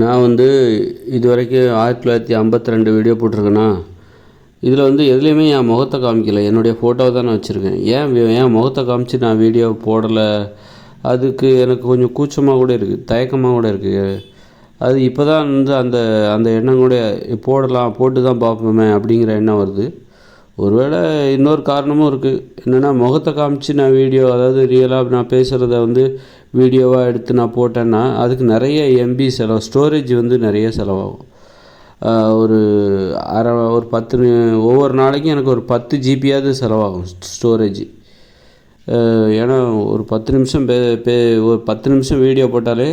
நான் வந்து இதுவரைக்கும் 1952 வீடியோ போட்டிருக்கேன்னா, இதில் வந்து எதுலேயுமே என் முகத்தை காமிக்கல. என்னுடைய ஃபோட்டோவை தான் நான் வச்சுருக்கேன். ஏன் முகத்தை காமிச்சு நான் வீடியோ போடலை, அதுக்கு எனக்கு கொஞ்சம் கூச்சமாக கூட இருக்குது, தயக்கமாக கூட இருக்குது. அது இப்போ தான் வந்து அந்த அந்த எண்ணம் கூட போடலாம், போட்டு தான் பார்ப்போமே அப்படிங்கிற எண்ணம் வருது. ஒருவேளை இன்னொரு காரணமும் இருக்குது. என்னென்னா, முகத்தை காமிச்சு நான் வீடியோ, அதாவது ரியலாக நான் பேசுகிறத வந்து வீடியோவாக எடுத்து நான் போட்டேன்னா அதுக்கு நிறைய எம்பி செலவு, ஸ்டோரேஜ் வந்து நிறைய செலவாகும். ஒரு ஒரு 10 ஒவ்வொரு நாளைக்கும் எனக்கு ஒரு 10 ஜிபியாவது செலவாகும் ஸ்டோரேஜ். ஏன்னா ஒரு 10 நிமிஷம் ஒரு 10 நிமிஷம் வீடியோ போட்டாலே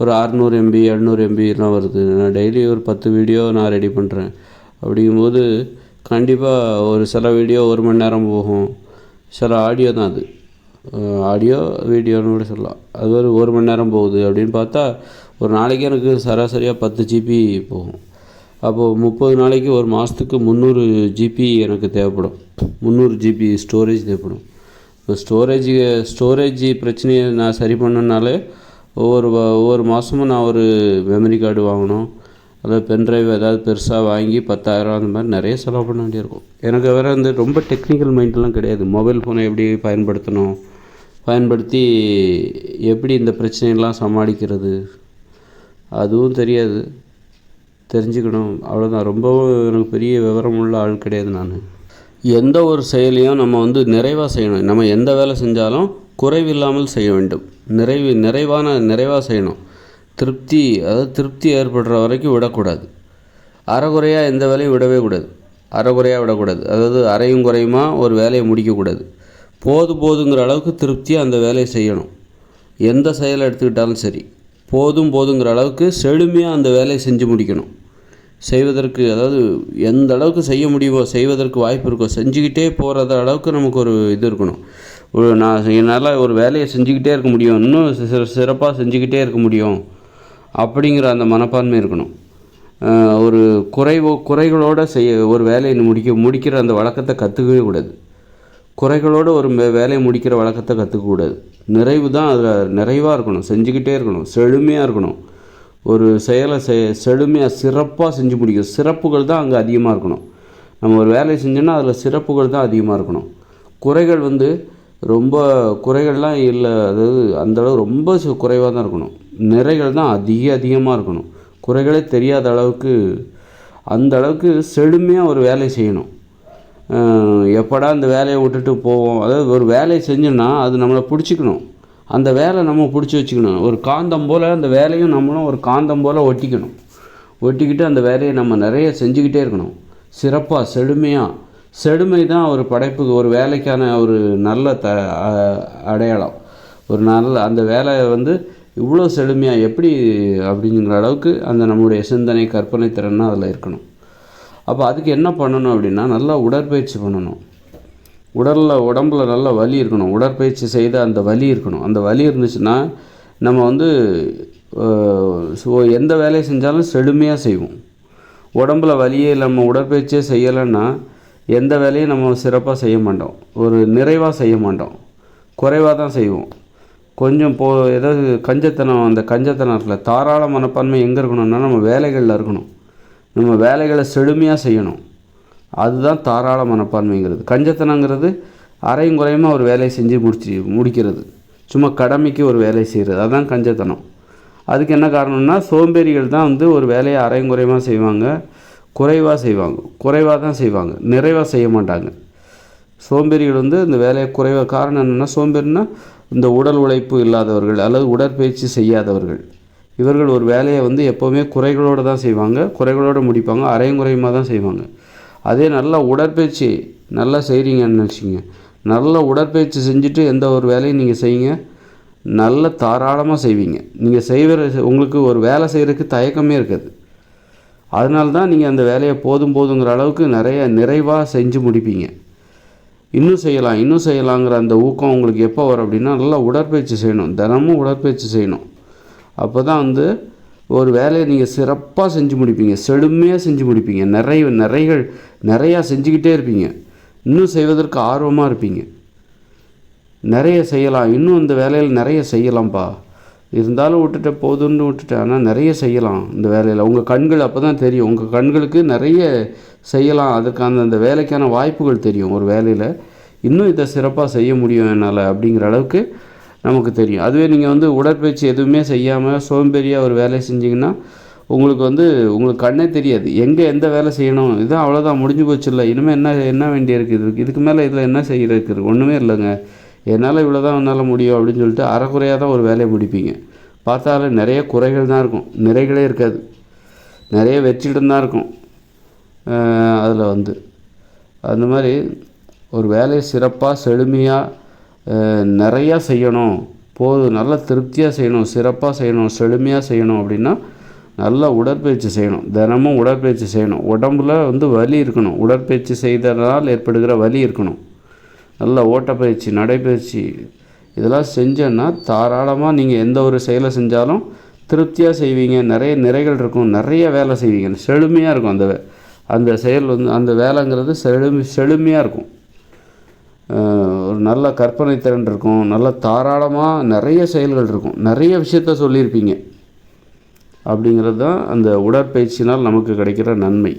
ஒரு 600 எம்பி 700 எம்பிலாம் வருது. நான் டெய்லி ஒரு 10 வீடியோ நான் ரெடி பண்ணுறேன். அப்படிங்கும்போது கண்டிப்பாக ஒரு சில வீடியோ 1 மணி நேரம் போகும், சில ஆடியோ தான் அது, ஆடியோ வீடியோன்னு கூட சொல்லலாம். அது ஒரு 1 மணி நேரம் போகுது அப்படின்னு பார்த்தா ஒரு நாளைக்கு எனக்கு சராசரியாக 10 ஜிபி போகும். அப்போது 30 நாளைக்கு ஒரு மாதத்துக்கு 300 ஜிபி எனக்கு தேவைப்படும். 300 ஜிபி ஸ்டோரேஜ் தேவைப்படும். இப்போ ஸ்டோரேஜ் பிரச்சனையை நான் சரி பண்ணனாலே ஒவ்வொரு மாதமும் நான் ஒரு மெமரி கார்டு வாங்கணும், அதாவது பென்ட்ரைவ் ஏதாவது பெருசாக வாங்கி 10,000 அந்த மாதிரி நிறைய செலவு பண்ண வேண்டியிருக்கும். எனக்கு வேறு வந்து ரொம்ப டெக்னிக்கல் மைண்டெலாம் கிடையாது. மொபைல் ஃபோனை எப்படி பயன்படுத்தி எப்படி இந்த பிரச்சனையெல்லாம் சமாளிக்கிறது அதுவும் தெரியாது. தெரிஞ்சுக்கணும், அவ்வளோதான். ரொம்பவும் எனக்கு பெரிய விவரமுள்ள ஆள் கிடையாது நான். எந்த ஒரு செயலையும் நம்ம வந்து நிறைவாக செய்யணும். நம்ம எந்த வேலை செஞ்சாலும் குறைவில்லாமல் செய்ய வேண்டும். நிறைவாக செய்யணும். திருப்தி ஏற்படுற வரைக்கும் விடக்கூடாது. அரைகுறையாக எந்த வேலையும் விடவே கூடாது. அதாவது அரையும் குறையுமா ஒரு வேலையை முடிக்கக்கூடாது. போதுங்கிற அளவுக்கு திருப்தியாக அந்த வேலையை செய்யணும். எந்த செயலை எடுத்துக்கிட்டாலும் சரி, போதுங்கிற அளவுக்கு செழுமையாக அந்த வேலையை செஞ்சு முடிக்கணும். செய்வதற்கு, அதாவது எந்த அளவுக்கு செய்ய முடியுமோ, செய்வதற்கு வாய்ப்பு இருக்கோ, செஞ்சுக்கிட்டே போகிற அளவுக்கு நமக்கு ஒரு இது இருக்கணும். என்னால் ஒரு வேலையை செஞ்சுக்கிட்டே இருக்க முடியும், இன்னும் சிறப்பாக செஞ்சுக்கிட்டே இருக்க முடியும் அப்படிங்கிற அந்த மனப்பான்மை இருக்கணும். ஒரு குறைகளோடு ஒரு வேலையை முடிக்கிற அந்த வழக்கத்தை கற்றுக்கவே கூடாது. குறைகளோடு ஒரு வேலையை முடிக்கிற வழக்கத்தை கற்றுக்கக்கூடாது. நிறைவு தான் அதில் நிறைவாக இருக்கணும், செஞ்சுக்கிட்டே இருக்கணும், செழுமையாக இருக்கணும். ஒரு செயலை செழுமையாக சிறப்பாக செஞ்சு முடிக்கணும். சிறப்புகள் தான் அங்கே அதிகமாக இருக்கணும். நம்ம ஒரு வேலையை செஞ்சோன்னா அதில் சிறப்புகள் தான் அதிகமாக இருக்கணும். குறைகள் வந்து ரொம்ப குறைகள்லாம் இல்லை, அதாவது அந்தளவு ரொம்ப குறைவாக தான் இருக்கணும். நிறைகள் தான் அதிகமாக இருக்கணும். குறைகளே தெரியாத அளவுக்கு, அந்த அளவுக்கு செழுமையாக ஒரு வேலையை செய்யணும். எப்படா அந்த வேலையை விட்டுட்டு போவோம், அதாவது ஒரு வேலையை செஞ்சோன்னா அது நம்மளை பிடிச்சிக்கணும். அந்த வேலை நம்ம பிடிச்சி வச்சுக்கணும். ஒரு காந்தம் போல் அந்த வேலையும் நம்மளும் ஒரு காந்தம் போல் ஒட்டிக்கிட்டு அந்த வேலையை நம்ம நிறைய செஞ்சுக்கிட்டே இருக்கணும். சிறப்பாக செழுமை தான் ஒரு படைப்புக்கு, ஒரு வேலைக்கான ஒரு நல்ல அடையாளம். ஒரு நல்ல அந்த வேலை வந்து இவ்வளோ செழுமையாக எப்படி அப்படிங்கிற அளவுக்கு அந்த நம்முடைய சிந்தனை, கற்பனை திறன்னா அதில் இருக்கணும். அப்போ அதுக்கு என்ன பண்ணணும் அப்படின்னா, நல்லா உடற்பயிற்சி பண்ணணும். உடம்புல நல்ல வலி இருக்கணும். உடற்பயிற்சி செய்த அந்த வலி இருக்கணும். அந்த வலி இருந்துச்சுன்னா நம்ம வந்து எந்த வேலையை செஞ்சாலும் செழுமையாக செய்வோம். உடம்புல வலியே நம்ம உடற்பயிற்சியே செய்யலைன்னா எந்த வேலையும் நம்ம சிறப்பாக செய்ய மாட்டோம், ஒரு நிறைவாக செய்ய மாட்டோம், குறைவாக தான் செய்வோம். கொஞ்சம் ஏதாவது அந்த கஞ்சத்தனம் இருக்குல்ல, தாராள மனப்பான்மை எங்கே இருக்கணும்னா நம்ம வேலைகளில் இருக்கணும். நம்ம வேலைகளை செழுமையாக செய்யணும். அதுதான் தாராள மனப்பான்மைங்கிறது. கஞ்சத்தனங்கிறது அரையும் குறையுமா ஒரு வேலையை செஞ்சு முடிக்கிறது, சும்மா கடமைக்கு ஒரு வேலையை செய்கிறது, அதுதான் கஞ்சத்தனம். அதுக்கு என்ன காரணம்னா, சோம்பேறிகள் தான் வந்து ஒரு வேலையை அரையும் குறையுமா செய்வாங்க, குறைவாக தான் செய்வாங்க, நிறைவாக செய்ய மாட்டாங்க. சோம்பேறிகள் வந்து இந்த வேலையை குறைவாக, காரணம் என்னென்னா, சோம்பேறினா இந்த உடல் உழைப்பு இல்லாதவர்கள் அல்லது உடற்பயிற்சி செய்யாதவர்கள். இவர்கள் ஒரு வேலையை வந்து எப்போவுமே குறைகளோடு தான் செய்வாங்க, குறைகளோடு முடிப்பாங்க, அரையும் குறையுமா தான் செய்வாங்க. அதே நல்லா உடற்பயிற்சி நல்லா செய்கிறீங்கன்னு வச்சுங்க, நல்ல உடற்பயிற்சி செஞ்சுட்டு எந்த ஒரு வேலையும் நீங்கள் செய்யுங்க, நல்ல தாராளமாக செய்வீங்க. நீங்கள் உங்களுக்கு ஒரு வேலை செய்கிறதுக்கு தயக்கமே இருக்காது. அதனால தான் நீங்கள் அந்த வேலையை போதுங்கிற அளவுக்கு நிறைவாக செஞ்சு முடிப்பீங்க. இன்னும் செய்யலாங்கிற அந்த ஊக்கம் உங்களுக்கு எப்போ வரும் அப்படின்னா, நல்லா உடற்பயிற்சி செய்யணும், தினமும் உடற்பயிற்சி செய்யணும். அப்போ தான் வந்து ஒரு வேலையை நீங்கள் சிறப்பாக செஞ்சு முடிப்பீங்க, செழுமையாக செஞ்சு முடிப்பீங்க, நிறையா செஞ்சுக்கிட்டே இருப்பீங்க, இன்னும் செய்வதற்கு ஆர்வமாக இருப்பீங்க. நிறைய செய்யலாம், இன்னும் இந்த வேலையில் நிறைய செய்யலாம்ப்பா, இருந்தாலும் விட்டுட்டேன், போதும்னு விட்டுட்டேன். ஆனால் நிறைய செய்யலாம் இந்த வேலையில். உங்கள் கண்கள் அப்போ தான் தெரியும். உங்கள் கண்களுக்கு நிறைய செய்யலாம், அதுக்கான அந்த வேலைக்கான வாய்ப்புகள் தெரியும். ஒரு வேலையில் இன்னும் இதை சிறப்பாக செய்ய முடியும் என்னால் அப்படிங்கிற அளவுக்கு நமக்கு தெரியும். அதுவே நீங்கள் உடற்பயிற்சி எதுவுமே செய்யாமல் சோம்பேறியாக ஒரு வேலையை செஞ்சிங்கன்னா உங்களுக்கு கண்ணே தெரியாது. எங்கே எந்த வேலை செய்யணும், இதுதான் அவ்வளோதான், முடிஞ்சு போச்சு. இல்லை இனிமேல் என்ன வேண்டியிருக்கு, இதுக்கு மேலே இதில் என்ன செய்கிறதுக்கு ஒன்றுமே இல்லைங்க, என்னால் இவ்வளோ தான் என்னால் முடியும் அப்படின்னு சொல்லிட்டு அரைக்குறையாக தான் ஒரு வேலையை முடிப்பீங்க. பார்த்தாலும் நிறைய குறைகள் தான் இருக்கும், நிறைகளே இருக்காது. நிறைய வெற்றிடம் தான் இருக்கும் அதில் அந்த மாதிரி ஒரு வேலையை சிறப்பாக செழுமையாக நிறையா செய்யணும், நல்ல திருப்தியாக செய்யணும், சிறப்பாக செய்யணும், செழுமையாக செய்யணும் அப்படின்னா நல்லா உடற்பயிற்சி செய்யணும். தினமும் உடற்பயிற்சி செய்யணும். உடம்புல வலி இருக்கணும். உடற்பயிற்சி செய்தனால் ஏற்படுகிற வலி இருக்கணும். நல்ல ஓட்டப்பயிற்சி, நடைப்பயிற்சி இதெல்லாம் செஞ்சேன்னா தாராளமாக நீங்கள் எந்த ஒரு செயலை செஞ்சாலும் திருப்தியாக செய்வீங்க. நிறைய நிறைகள் இருக்கும், நிறைய வேலை செய்வீங்க, செழுமையாக இருக்கும். அந்த செயல் அந்த வேலைங்கிறது செழுமையாக இருக்கும். ஒரு நல்ல கற்பனை திறன் இருக்கும், நல்ல தாராளமாக நிறைய செயல்கள் இருக்கும், நிறைய விஷயத்த சொல்லியிருப்பீங்க. அப்படிங்கிறது தான் அந்த உடற்பயிற்சினால் நமக்கு கிடைக்கிற நன்மை.